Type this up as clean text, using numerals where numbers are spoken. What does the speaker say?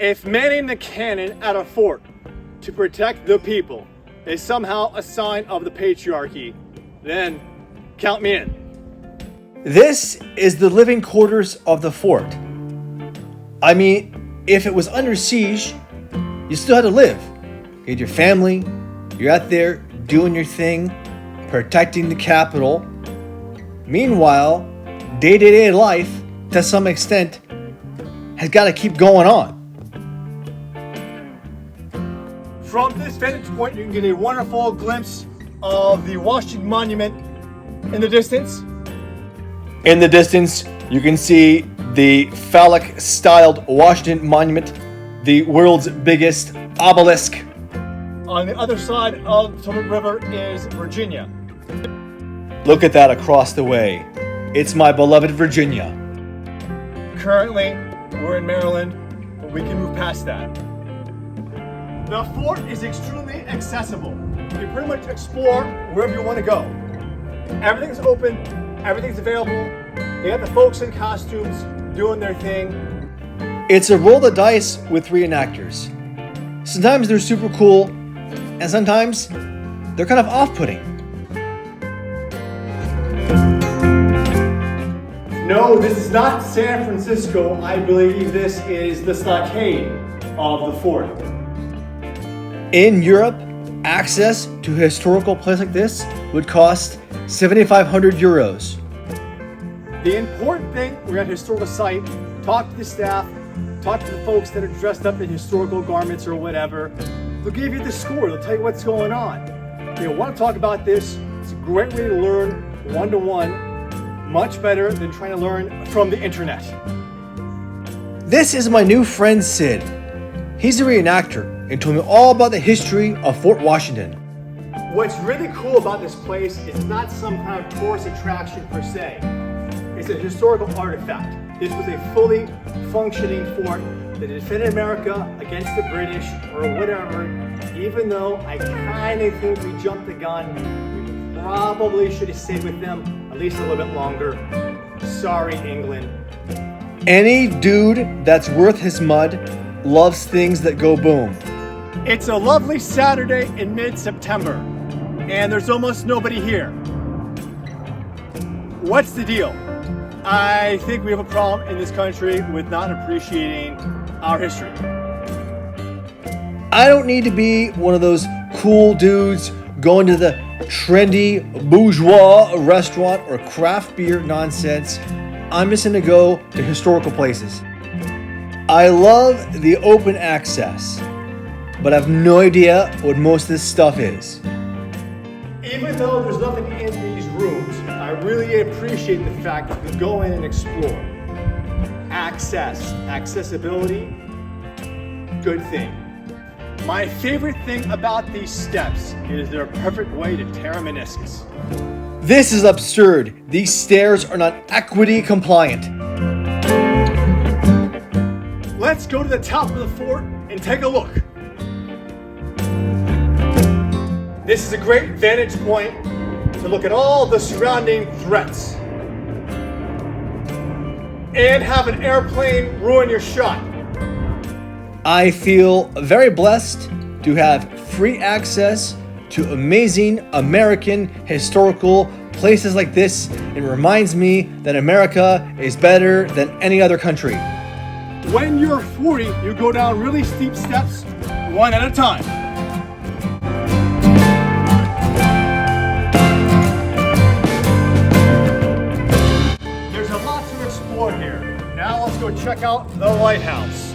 If manning the cannon at a fort to protect the people is somehow a sign of the patriarchy, then count me in. This is the living quarters of the fort. I mean, if it was under siege, you still had to live. You had your family, you're out there doing your thing, protecting the capital. Meanwhile, day-to-day life, to some extent, has got to keep going on. From this vantage point, you can get a wonderful glimpse of the Washington Monument in the distance. In the distance, you can see the phallic-styled Washington Monument, the world's biggest obelisk. On the other side of the Potomac River is Virginia. Look at that across the way. It's my beloved Virginia. Currently, we're in Maryland, but we can move past that. The fort is extremely accessible. You can pretty much explore wherever you want to go. Everything's open, everything's available. They got the folks in costumes doing their thing. It's a roll the dice with reenactors. Sometimes they're super cool, and sometimes they're kind of off-putting. No, this is not San Francisco. I believe this is the stockade of the fort. In Europe, access to a historical place like this would cost 7,500 euros. The important thing, we're at a historical site, talk to the staff, talk to the folks that are dressed up in historical garments or whatever. They'll give you the score, they'll tell you what's going on. You want to talk about this, it's a great way to learn one-to-one, much better than trying to learn from the internet. This is my new friend Sid. He's a reenactor and told me all about the history of Fort Washington. What's really cool about this place is it's not some kind of tourist attraction per se. It's a historical artifact. This was a fully functioning fort that defended America against the British or whatever. Even though I kind of think we jumped the gun, we probably should have stayed with them at least a little bit longer. Sorry, England. Any dude that's worth his mud loves things that go boom. It's a lovely Saturday in mid-September, and there's almost nobody here. What's the deal? I think we have a problem in this country with not appreciating our history. I don't need to be one of those cool dudes going to the trendy bourgeois restaurant or craft beer nonsense. I'm just going to go to historical places. I love the open access, but I have no idea what most of this stuff is. Even though there's nothing in these rooms, I really appreciate the fact that we go in and explore. Accessibility, good thing. My favorite thing about these steps is they're a perfect way to tear a meniscus. This is absurd. These stairs are not equity compliant. Let's go to the top of the fort and take a look. This is a great vantage point to look at all the surrounding threats and have an airplane ruin your shot. I feel very blessed to have free access to amazing American historical places like this. It reminds me that America is better than any other country. When you're 40, you go down really steep steps, one at a time. There's a lot to explore here. Now let's go check out the lighthouse.